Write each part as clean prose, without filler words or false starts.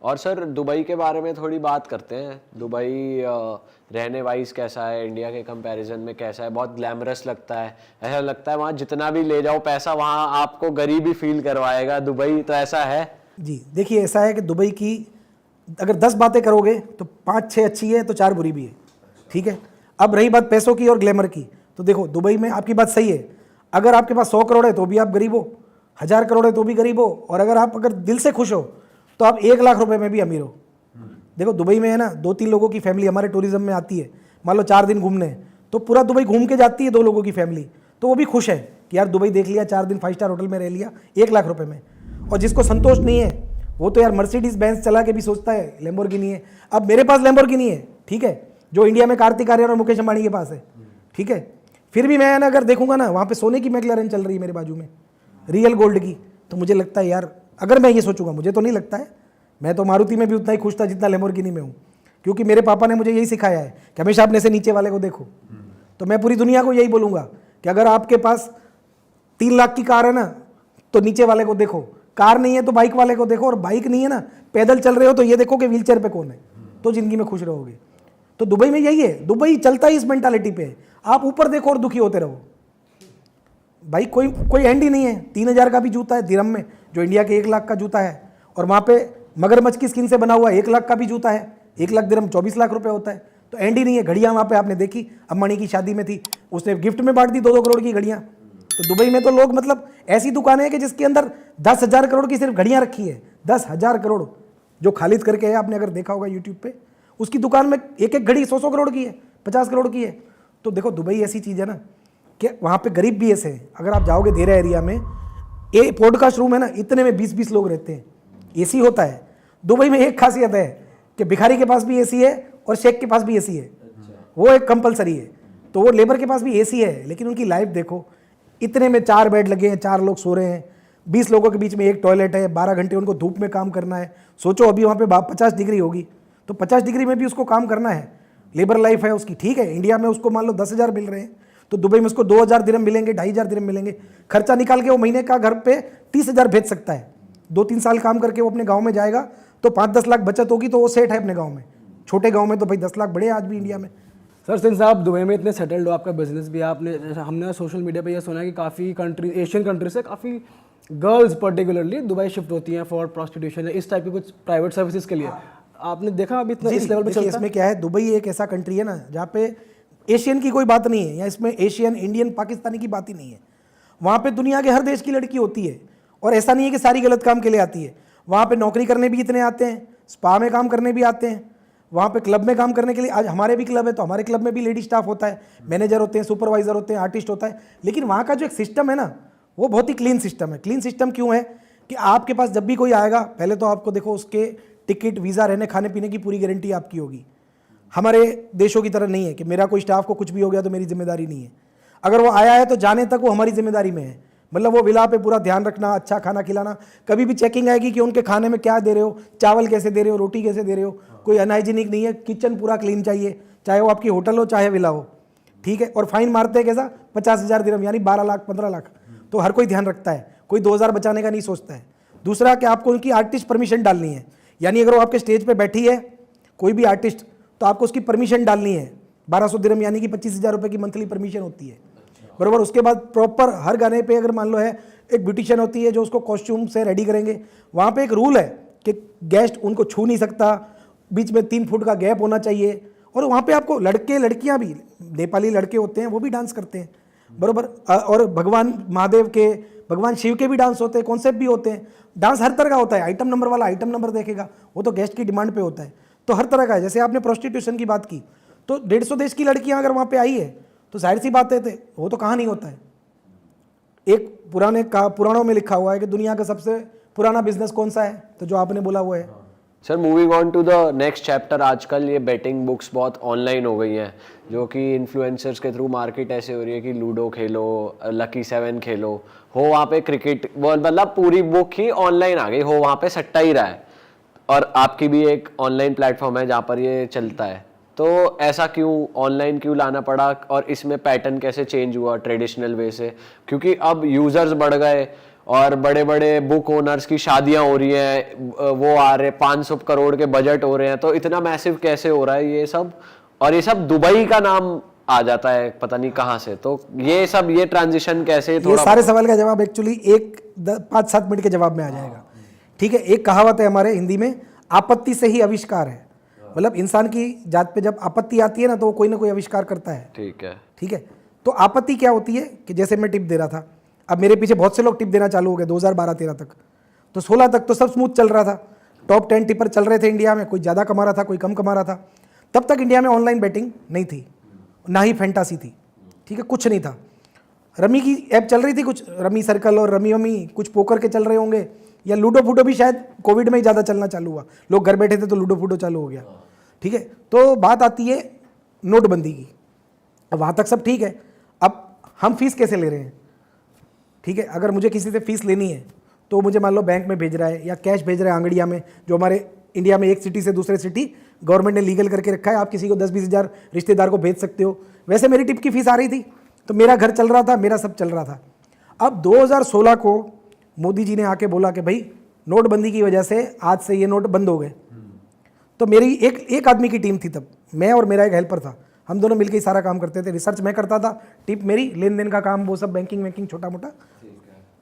और sir Dubai के बारे में थोड़ी बात करते हैं। दुबई रहने वाइज कैसा है, इंडिया के कंपैरिजन में कैसा है? बहुत ग्लैमरस लगता है, ऐसा लगता है वहाँ जितना भी ले जाओ पैसा वहाँ आपको गरीब ही फील करवाएगा दुबई, तो ऐसा है? जी देखिए, ऐसा है कि दुबई की अगर 10 बातें करोगे तो 5-6 अच्छी है तो 4 बुरी भी है, ठीक है। अब रही बात पैसों की और ग्लैमर की, तो देखो दुबई में आपकी बात सही है, अगर आपके पास 100 करोड़ है तो भी आप गरीब हो, 1000 करोड़ है तो भी गरीब हो, और अगर दिल से खुश हो तो आप 1 लाख रुपए में भी अमीर हो। देखो दुबई में है ना, 2-3 लोगों की फैमिली हमारे टूरिज्म में आती है, मान लो 4 दिन घूमने, तो पूरा दुबई घूम के जाती है 2 लोगों की फैमिली, तो वो भी खुश है कि यार दुबई देख लिया, 4 दिन 5 स्टार होटल में रह लिया 1 लाख रुपए में। और जिसको संतोष नहीं है वो तो यार मर्सिडीज बेंज चला के भी सोचता है लैम्बोर्गिनी है। अब मेरे पास लैम्बोर्गिनी है, ठीक है, जो इंडिया में कार्तिक आर्यन और मुकेश अंबानी के पास है, ठीक है, फिर भी मैं ना अगर देखूंगा ना वहाँ पे सोने की मैकलारेन चल रही है मेरे बाजू में, रियल गोल्ड की, तो मुझे लगता है यार, अगर मैं ये सोचूंगा, मुझे तो नहीं लगता है, मैं तो मारुति में भी उतना ही खुश था जितना लैम्बोर्गिनी में हूँ, क्योंकि मेरे पापा ने मुझे यही सिखाया है कि हमेशा अपने से नीचे वाले को देखो। तो मैं पूरी दुनिया को यही बोलूँगा कि अगर आपके पास 3 लाख की कार है ना तो नीचे वाले को देखो, कार नहीं है तो बाइक वाले को देखो, और बाइक नहीं है ना पैदल चल रहे हो तो ये देखो कि व्हीलचेयर पे कौन है, तो जिंदगी में खुश रहोगे। तो दुबई में यही है, दुबई चलता ही इस मेंटालिटी पे है, आप ऊपर देखो और दुखी होते रहो भाई, कोई एंड ही नहीं है। 3000 का भी जूता है दिरहम में, जो इंडिया के 1 लाख का जूता है, और वहाँ पे मगरमच्छ की स्किन से बना हुआ 1 लाख का भी जूता है, 1 लाख दिरहम 24 लाख रुपए होता है, तो एंड ही नहीं है। घड़ियाँ वहाँ पे आपने देखी, अंबानी की शादी में थी, उसने गिफ्ट में बांट दी 2-2 करोड़ की घड़ियाँ। तो दुबई में तो लोग मतलब ऐसी दुकानें हैं कि जिसके अंदर 10,000 करोड़ की सिर्फ घड़ियाँ रखी है, 10,000 करोड़, जो खालिद करके है, आपने अगर देखा होगा यूट्यूब पे, उसकी दुकान में एक एक घड़ी 100-100 करोड़ की है, 50 करोड़ की है। तो देखो दुबई ऐसी चीज़ है ना कि वहाँ पे गरीब भी ऐसे हैं। अगर आप जाओगे देरा एरिया में, ये पॉडकास्ट रूम है ना, इतने में 20-20 लोग रहते हैं, एसी होता है। दुबई में एक खासियत है कि भिखारी के पास भी एसी है और शेख के पास भी एसी है, वो एक कंपलसरी है। तो वो लेबर के पास भी एसी है, लेकिन उनकी लाइफ देखो, इतने में 4 बेड लगे हैं, 4 लोग सो रहे हैं, 20 लोगों के बीच में एक टॉयलेट है, 12 घंटे उनको धूप में काम करना है। सोचो अभी वहाँ पे 50 डिग्री होगी, तो 50 डिग्री में भी उसको काम करना है, लेबर लाइफ है उसकी, ठीक है। इंडिया में उसको मान लो 10,000 मिल रहे हैं, तो दुबई में उसको 2,000 दिरहम मिलेंगे, 2,500 दिरहम मिलेंगे। खर्चा निकाल के वो महीने का घर पे 30,000 भेज सकता है। 2-3 साल काम करके वो अपने गाँव में जाएगा तो 5-10 लाख बचत होगी, तो वो सेट है अपने गाँव में। छोटे गाँव में तो भाई 10 लाख बड़े आज भी इंडिया में। सर सिंस आप दुबई में इतने सेटल्ड हो, आपका बिजनेस भी, आपने हमने सोशल मीडिया पे ये सुना है कि काफ़ी कंट्री, एशियन कंट्री से काफ़ी गर्ल्स पर्टिकुलरली दुबई शिफ्ट होती हैं फॉर प्रोस्टिट्यूशन, इस टाइप की कुछ प्राइवेट सर्विसेज के लिए। आपने देखा अभी इतना इस लेवल पे चलता है? इसमें क्या है, दुबई एक ऐसा कंट्री है ना जहाँ पे एशियन की कोई बात नहीं है, या इसमें एशियन, इंडियन, पाकिस्तानी की बात ही नहीं है। वहाँ पे दुनिया के हर देश की लड़की होती है, और ऐसा नहीं है कि सारी गलत काम के लिए आती है। वहाँ पे नौकरी करने भी इतने आते हैं, स्पा में काम करने भी आते हैं, वहाँ पे क्लब में काम करने के लिए, आज हमारे भी क्लब है तो हमारे क्लब में भी लेडी स्टाफ होता है, मैनेजर होते हैं, सुपरवाइजर होते हैं, आर्टिस्ट होता है। लेकिन वहाँ का जो एक सिस्टम है ना, वो बहुत ही क्लीन सिस्टम है। क्लीन सिस्टम क्यों है कि आपके पास जब भी कोई आएगा, पहले तो आपको देखो उसके टिकट, वीज़ा, रहने खाने पीने की पूरी गारंटी आपकी होगी। हमारे देशों की तरह नहीं है कि मेरा कोई स्टाफ को कुछ भी हो गया तो मेरी जिम्मेदारी नहीं है। अगर वो आया है तो जाने तक वो हमारी जिम्मेदारी में है, मतलब वो विला पे पूरा ध्यान रखना, अच्छा खाना खिलाना। कभी भी चेकिंग आएगी कि उनके खाने में क्या दे रहे हो, चावल कैसे दे रहे हो, रोटी कैसे दे रहे हो, कोई अनहाइजीनिक नहीं है। किचन पूरा क्लीन चाहिए, चाहे वो आपकी होटल हो चाहे विला हो, ठीक है। और फाइन मारते हैं कैसा, 50,000 दिरहम, यानी 12 लाख 15 लाख। तो हर कोई ध्यान रखता है, कोई 2,000 बचाने का नहीं सोचता है। दूसरा कि आपको उनकी आर्टिस्ट परमिशन डालनी है, यानी अगर वो आपके स्टेज पर बैठी है कोई भी आर्टिस्ट, तो आपको उसकी परमिशन डालनी है। 1200 दिरहम यानी कि 25,000 रुपये की मंथली परमिशन होती है, बराबर। उसके बाद प्रॉपर हर गाने पे अगर मान लो है, एक ब्यूटिशियन होती है जो उसको कॉस्ट्यूम से रेडी करेंगे। वहाँ पे एक रूल है कि गेस्ट उनको छू नहीं सकता, बीच में 3 फुट का गैप होना चाहिए। और वहाँ पे आपको लड़के लड़कियाँ भी, नेपाली लड़के होते हैं वो भी डांस करते हैं, बराबर। और भगवान महादेव के, भगवान शिव के भी डांस होते हैं, कॉन्सेप्ट भी होते हैं। डांस हर तरह का होता है, आइटम नंबर वाला आइटम नंबर देखेगा, वो तो गेस्ट की डिमांड पे होता है। तो हर तरह का है। जैसे आपने प्रोस्टिट्यूशन की बात की, तो 150 देश की लड़कियां अगर वहाँ पे आई है तो जाहिर सी बात है, वो तो कहाँ नहीं होता है। एक पुराणों में लिखा हुआ है कि दुनिया का सबसे पुराना बिजनेस कौन सा है, तो जो आपने बोला वो है। Sir moving on to the next chapter, आजकल ये बेटिंग बुक्स बहुत ऑनलाइन हो गई हैं, जो कि इन्फ्लुएंसर्स के थ्रू मार्केट ऐसे हो रही है कि लूडो खेलो, लकी 7 खेलो, हो वहाँ पे क्रिकेट, मतलब पूरी बुक ही ऑनलाइन आ गई, हो वहाँ पे सट्टा ही रहा है। और आपकी भी एक ऑनलाइन प्लेटफॉर्म है जहाँ पर ये चलता है, तो ऐसा क्यों, ऑनलाइन क्यों लाना पड़ा? और इसमें पैटर्न कैसे चेंज हुआ ट्रेडिशनल वे से? क्योंकि अब यूज़र्स बढ़ गए और बड़े बड़े बुक ओनर्स की शादियां हो रही हैं, वो आ रहे 500 करोड़ के बजट हो रहे हैं, तो इतना मैसिव कैसे हो रहा है ये सब? और ये सब दुबई का नाम आ जाता है पता नहीं कहाँ से, तो ये सब ये ट्रांजिशन कैसे? ये सारे सवाल का जवाब एक्चुअली 5-7 मिनट के जवाब में आ जाएगा। ठीक है, एक कहावत है हमारे हिंदी में, आपत्ति से ही आविष्कार है। मतलब इंसान की जात पे जब आपत्ति आती है ना, तो वो कोई ना कोई आविष्कार करता है। ठीक है, ठीक है, तो आपत्ति क्या होती है कि जैसे मैं टिप दे रहा था, अब मेरे पीछे बहुत से लोग टिप देना चालू हो गए 2012-13 तक, तो 16 तक तो सब स्मूथ चल रहा था, टॉप 10 टिपर चल रहे थे इंडिया में, कोई ज़्यादा कमा रहा था, कोई कम कमा रहा था। तब तक इंडिया में ऑनलाइन बेटिंग नहीं थी, ना ही फैंटासी थी। ठीक है, कुछ नहीं था। रमी की ऐप चल रही थी, कुछ रमी सर्कल और रमी वमी, कुछ पोकर के चल रहे होंगे, या लूडो फूडो भी शायद कोविड में ही ज़्यादा चलना चालू हुआ, लोग घर बैठे थे तो लूडो फूडो चालू हो गया। ठीक है, तो बात आती है नोटबंदी की। अब वहाँ तक सब ठीक है, अब हम फीस कैसे ले रहे हैं? ठीक है, अगर मुझे किसी से फीस लेनी है तो मुझे मान लो बैंक में भेज रहा है या कैश भेज रहा है आंगड़िया में, जो हमारे इंडिया में एक सिटी से दूसरे सिटी गवर्नमेंट ने लीगल करके रखा है, आप किसी को 10-20 हज़ार रिश्तेदार को भेज सकते हो। वैसे मेरी टिप की फीस आ रही थी, तो मेरा घर चल रहा था, मेरा सब चल रहा था। अब 2016 को मोदी जी ने आके बोला कि भाई नोटबंदी की वजह से आज से ये नोट बंद हो गए। तो मेरी एक आदमी की टीम थी तब, मैं और मेरा एक हेल्पर था, हम दोनों मिलकर ही सारा काम करते थे। रिसर्च मैं करता था, टिप मेरी, लेन देन का काम वो सब, बैंकिंग वैंकिंग छोटा मोटा।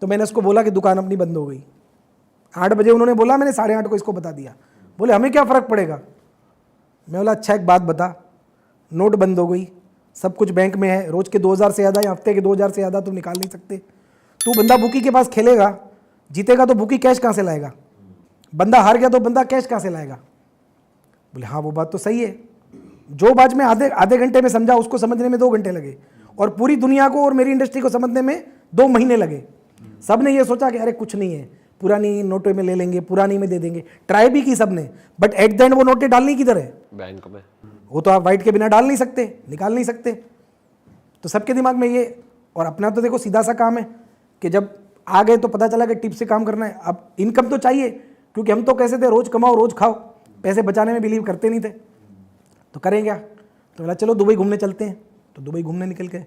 तो मैंने उसको बोला कि दुकान अपनी बंद हो गई। 8 बजे उन्होंने बोला, मैंने 8:30 को इसको बता दिया। बोले हमें क्या फ़र्क पड़ेगा? मैं बोला अच्छा एक बात बता, नोट बंद हो गई, सब कुछ बैंक में है, रोज़ के 2000 से ज़्यादा या हफ्ते के 2000 से ज़्यादा तुम निकाल नहीं सकते। तू बंदा बुकी के पास खेलेगा, जीतेगा तो बुकी कैश कहाँ से लाएगा? बंदा हार गया तो बंदा कैश कहाँ से लाएगा? बोले हाँ वो बात तो सही है। जो बात मैं आधे घंटे में समझा, उसको समझने में 2 घंटे लगे, और पूरी दुनिया को और मेरी इंडस्ट्री को समझने में 2 महीने लगे। सब ने ये सोचा कि अरे कुछ नहीं है, पुरानी नोटों में ले लेंगे, पुरानी में दे देंगे। ट्राई भी की सबने, बट एट द एंड वो नोटें डालनी किधर है? बैंक में। वो तो आप वाइट के बिना डाल नहीं सकते, निकाल नहीं सकते। तो सबके दिमाग में ये, और अपना तो देखो सीधा सा काम है कि जब आ गए तो पता चला कि टिप से काम करना है। अब इनकम तो चाहिए, क्योंकि हम तो कैसे थे, रोज़ कमाओ रोज़ खाओ, पैसे बचाने में बिलीव करते नहीं थे। तो करें क्या? तो बोला चलो दुबई घूमने चलते हैं। तो दुबई घूमने निकल गए।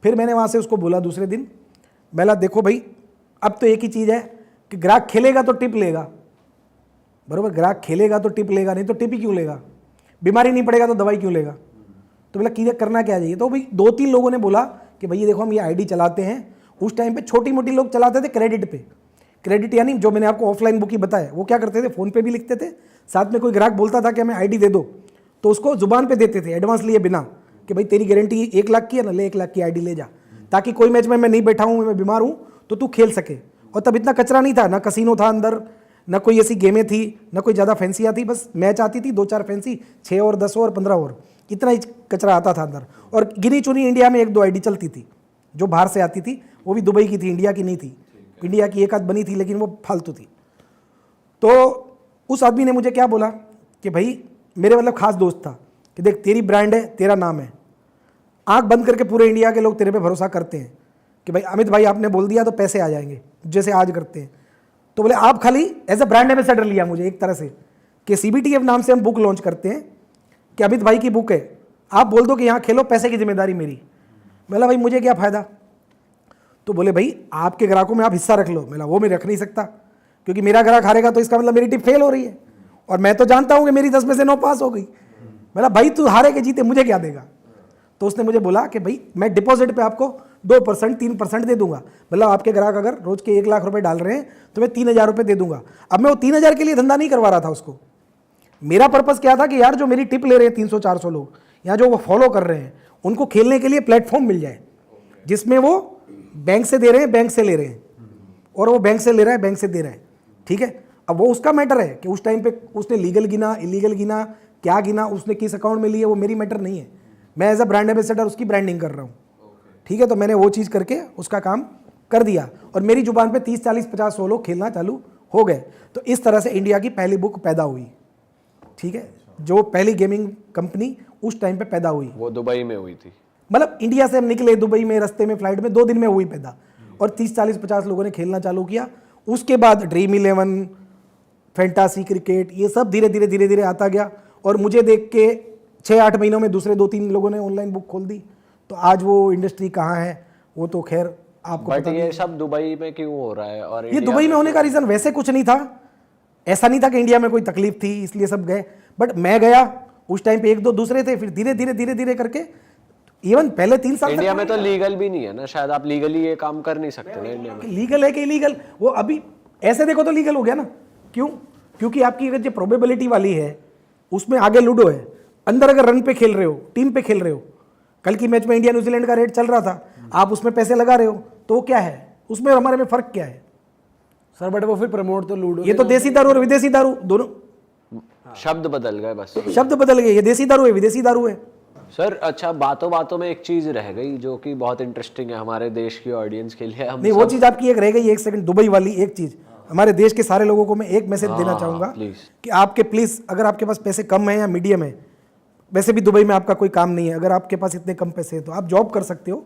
फिर मैंने वहाँ से उसको बोला दूसरे दिन, बोला देखो भाई अब तो एक ही चीज़ है कि ग्राहक खेलेगा तो टिप लेगा, बराबर? ग्राहक खेलेगा तो टिप लेगा, नहीं तो टिप ही क्यों लेगा? बीमारी नहीं पड़ेगा तो दवाई क्यों लेगा? तो बोला कि करना क्या चाहिए? तो भाई 2-3 लोगों ने बोला कि भैया देखो हम ये आईडी चलाते हैं। उस टाइम पे छोटी मोटी लोग चलाते थे क्रेडिट पे। क्रेडिट यानी जो मैंने आपको ऑफलाइन बुकिंग बताया, वो क्या करते थे, फ़ोन पे भी लिखते थे, साथ में कोई ग्राहक बोलता था कि हमें आईडी दे दो, तो उसको जुबान पे देते थे एडवांस लिए बिना, कि भाई तेरी गारंटी 1 लाख की है ना, ले 1 लाख की आईडी ले जा, ताकि कोई मैच में मैं नहीं बैठा हूँ, मैं बीमार हूँ, तो तू खेल सके। और तब इतना कचरा नहीं था, ना कसिनो था अंदर, ना कोई ऐसी गेमें थी, ना कोई ज़्यादा फैंसी आती, बस मैच आती थी 2-4 फैंसी, 6 और 10 और 15 और, इतना ही कचरा आता था अंदर। और गिनी चुनी इंडिया में 1-2 आईडी चलती थी जो बाहर से आती थी, वो भी दुबई की थी, इंडिया की नहीं थी। इंडिया की 1 आध बनी थी, लेकिन वो फालतू थी। तो उस आदमी ने मुझे क्या बोला कि भाई, मेरे मतलब खास दोस्त था, कि देख तेरी ब्रांड है, तेरा नाम है, आंख बंद करके पूरे इंडिया के लोग तेरे पे भरोसा करते हैं कि भाई अमित भाई आपने बोल दिया तो पैसे आ जाएंगे, जैसे आज करते हैं। तो बोले आप खाली एज ए ब्रांड एम्बेसडर लिया मुझे एक तरह से, कि CBTF नाम से हम बुक लॉन्च करते हैं, कि अमित भाई की बुक है, आप बोल दो कि यहाँ खेलो, पैसे की जिम्मेदारी मेरी। बोला भाई मुझे क्या फ़ायदा? तो बोले भाई आपके ग्राहकों में आप हिस्सा रख लो। बोला वो मैं रख नहीं सकता, क्योंकि मेरा ग्राहक हारेगा तो इसका मतलब मेरी टिप फेल हो रही है, और मैं तो जानता हूँ कि मेरी 10 में से 9 पास हो गई। बोला भाई तू हारे के जीते मुझे क्या देगा? तो उसने मुझे बोला कि भाई मैं डिपॉजिट पे आपको 2% 3% दे दूंगा। मतलब आपके ग्राहक अगर रोज के 1 लाख रुपए डाल रहे हैं तो मैं 3000 रुपये दे दूंगा। अब मैं वो 3000 के लिए धंधा नहीं करवा रहा था उसको, मेरा पर्पस क्या था कि यार जो मेरी टिप ले रहे हैं 300-400 लोग, या जो वो फॉलो कर रहे हैं, उनको खेलने के लिए प्लेटफॉर्म मिल जाए जिसमें वो बैंक से दे रहे हैं, बैंक से ले रहे हैं, और वो बैंक से ले रहा है, बैंक से दे रहा है। ठीक है, अब वो उसका मैटर है कि उस टाइम पे उसने लीगल गिना, इलीगल गिना, क्या गिना, उसने किस अकाउंट में लिया, वो मेरी मैटर नहीं है। मैं एज अ ब्रांड एम्बेसडर उसकी ब्रांडिंग कर रहा हूँ। ठीक है, तो मैंने वो चीज़ करके उसका काम कर दिया, और मेरी जुबान पे 30, 40, 50, 100 लोग खेलना चालू हो गए। तो इस तरह से इंडिया की पहली बुक पैदा हुई। ठीक है, जो पहली गेमिंग कंपनी उस टाइम पे पैदा हुई, वो दुबई में हुई थी। मतलब इंडिया से हम निकले, दुबई में रास्ते में फ्लाइट में 2 दिन में हुई पैदा, और 30, 40, 50 लोगों ने खेलना चालू किया। उसके बाद ड्रीम 11, फैंटासी क्रिकेट, ये सब धीरे धीरे धीरे धीरे आता गया, और मुझे देख के 6-8 महीनों में दूसरे 2-3 लोगों ने ऑनलाइन बुक खोल दी। तो आज वो इंडस्ट्री कहाँ है वो तो खैर आपको बट ये सब दुबई में क्यों हो रहा है? और ये इंडिया दुबई में होने का रीज़न वैसे कुछ नहीं था, ऐसा नहीं था कि इंडिया में कोई तकलीफ थी इसलिए सब गए, बट मैं गया उस टाइम पे एक दो दूसरे थे, फिर धीरे धीरे करके इवन पहले 3 साल इंडिया में तो लीगल भी नहीं है ना शायद, आप लीगली ये काम कर नहीं सकते ना इंडिया में। लीगल है कि इलीगल, वो अभी ऐसे देखो तो लीगल हो गया ना। क्यों? क्योंकि आपकी अगर जो प्रोबेबिलिटी वाली है उसमें आगे लूडो है, अंदर अगर रन पे खेल रहे हो, टीम पे खेल रहे हो, कल की मैच में इंडिया न्यूजीलैंड का रेट चल रहा था, आप उसमें पैसे लगा रहे हो, तो वो क्या है, उसमें हमारे में फर्क क्या है? सर बट वो फिर प्रमोट तो लूडो, ये तो देसी दारू और विदेशी दारू दोनों शब्द बदल गए बस। शब्द बदल गए, ये देसी दारू है विदेशी दारू है। सर अच्छा, बातों बातों में एक चीज रह गई जो कि बहुत इंटरेस्टिंग है हमारे देश की ऑडियंस के लिए। हम नहीं, वो चीज आपकी एक रह गई, एक सेकंड, दुबई वाली एक चीज हमारे देश के सारे लोगों को मैं एक मैसेज देना चाहूंगा कि आपके प्लीज, अगर आपके पास पैसे कम है या मीडियम है, वैसे भी दुबई में आपका कोई काम नहीं है, अगर आपके पास इतने कम पैसे हैं तो आप जॉब कर सकते हो,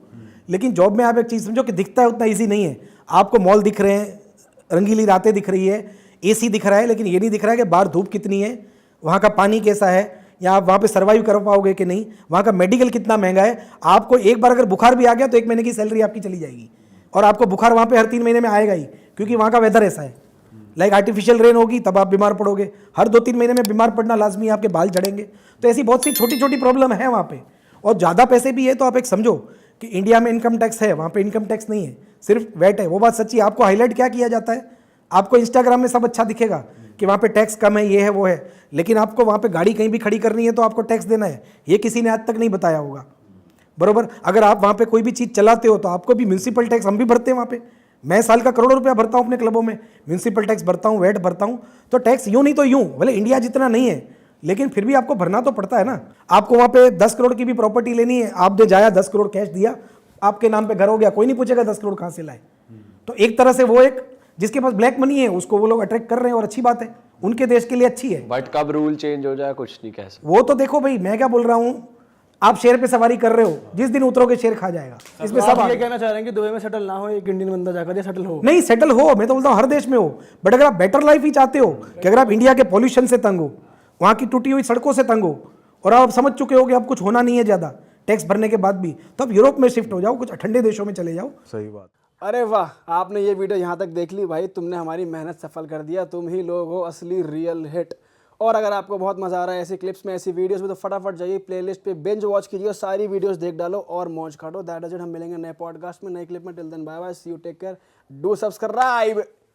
लेकिन जॉब में आप एक चीज समझो कि दिखता है उतना ईजी नहीं है। आपको मॉल दिख रहे हैं, रंगीली रातें दिख रही है, एसी दिख रहा है, लेकिन ये नहीं दिख रहा है कि बाहर धूप कितनी है, वहाँ का पानी कैसा है, या आप वहाँ पे सर्वाइव कर पाओगे कि नहीं, वहाँ का मेडिकल कितना महंगा है। आपको एक बार अगर बुखार भी आ गया तो 1 महीने की सैलरी आपकी चली जाएगी, और आपको बुखार वहाँ पे हर 3 महीने में आएगा ही, क्योंकि वहाँ का वेदर ऐसा है। लाइक आर्टिफिशियल रेन होगी तब आप बीमार पड़ोगे, हर 2-3 महीने में बीमार पड़ना लाजमी है, आपके बाल झड़ेंगे। तो ऐसी बहुत सी छोटी छोटी प्रॉब्लम है वहाँ पे, और ज़्यादा पैसे भी है तो आप एक समझो कि इंडिया में इनकम टैक्स है, वहाँ पे इनकम टैक्स नहीं है, सिर्फ वैट है। वो बात सच्ची है। आपको हाईलाइट क्या किया जाता है, आपको इंस्टाग्राम में सब अच्छा दिखेगा कि वहाँ पे टैक्स कम है, ये है वो है, लेकिन आपको वहाँ पे गाड़ी कहीं भी खड़ी करनी है तो आपको टैक्स देना है, ये किसी ने आज तक नहीं बताया होगा, बरोबर। अगर आप वहाँ पे कोई भी चीज़ चलाते हो तो आपको भी म्यूनसिपल टैक्स, हम भी भरते हैं वहाँ पे, मैं साल का करोड़ों रुपया भरता हूँ अपने क्लबों में, म्यूनसिपल टैक्स भरता हूँ, वैट भरता हूँ। तो टैक्स यूँ नहीं तो यूँ, भले इंडिया जितना नहीं है लेकिन फिर भी आपको भरना तो पड़ता है ना। आपको वहाँ पे 10 करोड़ की भी प्रॉपर्टी लेनी है, आपने जाया 10 करोड़ कैश दिया, आपके नाम पे घर हो गया, कोई नहीं पूछेगा 10 करोड़ कहाँ से लाए। तो एक तरह से वो एक जिसके पास ब्लैक मनी है उसको वो लोग अट्रैक्ट कर रहे हैं, और अच्छी बात है, उनके देश के लिए अच्छी है। बट कब रूल चेंज हो जाए कुछ नहीं कह सकते। वो तो देखो भाई, मैं क्या बोल रहा हूँ, आप शेर पे सवारी कर रहे हो, जिस दिन उतरोगे शेर खा जाएगा। इसमें सब आप ये कहना चाह रहे हैं कि दुबई में सेटल ना हो, एक इंडियन बंदा जाकर या सेटल हो? नहीं, सेटल हो, मैं तो बोलता हूँ हर देश में हो, बट अगर आप बेटर लाइफ ही चाहते हो कि अगर आप इंडिया के पॉल्यूशन से तंग हो, वहाँ की टूटी हुई सड़कों से तंग हो, और आप समझ चुके हो कि अब कुछ होना नहीं है ज़्यादा टैक्स भरने के बाद भी, तो आप यूरोप में शिफ्ट हो जाओ, कुछ ठंडे देशों में चले जाओ। सही बात। अरे वाह, आपने ये वीडियो यहाँ तक देख ली भाई, तुमने हमारी मेहनत सफल कर दिया, तुम ही लोग हो असली रियल हिट। और अगर आपको बहुत मजा आ रहा है ऐसी क्लिप्स में, ऐसी वीडियोस में, तो फटाफट जाइए प्लेलिस्ट पे बिंज वॉच कीजिए और सारी वीडियोस देख डालो और मौज काटो। That is it. हम मिलेंगे नए पॉडकास्ट में, नए क्लिप में। Till then bye bye, see you, take care, do subscribe.